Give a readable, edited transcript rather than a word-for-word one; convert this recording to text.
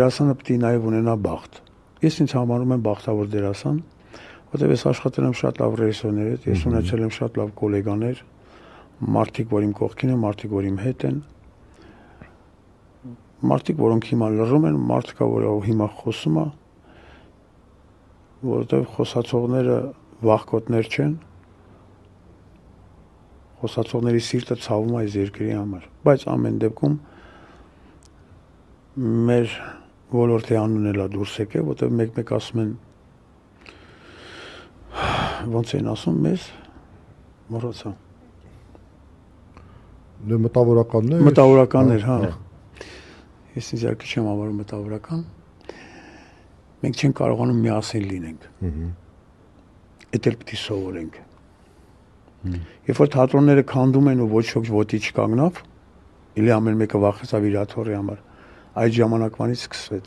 Դերասանը պետք է նաև ունենա բախտ։ Ես ինձ համարում եմ բախտավոր դերասան, որտեղ ես աշխատել եմ շատ լավ ռեժիսորների հետ, ես ունեցել եմ շատ լավ գոլեգաներ, մարդիկ, որ իմ կողքին են, մարդիկ, որ իմ հետ են, մարդիկ, որոնք հիմա լռում են, մարդկա, որ հիմա խոսում է, որովհետև խոսացողները վախկոտներ չեն, խոսացողների սիրտը ցավում է այս երկրի համար, բայց ամեն դեպքում մեր ոլորտի անունն էլա դուրս եկե, որտեղ մեկ-մեկ ասում են ոնց են ասում մեզ մոռացա մտավորականներ, հա։ Ես ինձ իհարկե չեմ համարում մտավորական։ Մենք չենք կարողանում միասին լինենք։ Էդ էլ պետք է սովորենք։ Երբ որ թատրոնները քանդում են ու ոչ ոք ոտի չկանգնավ, իլի ամեն մեկը վախեցավ իր աթոռի համար, այդ ժամանակվանից սկսվեց։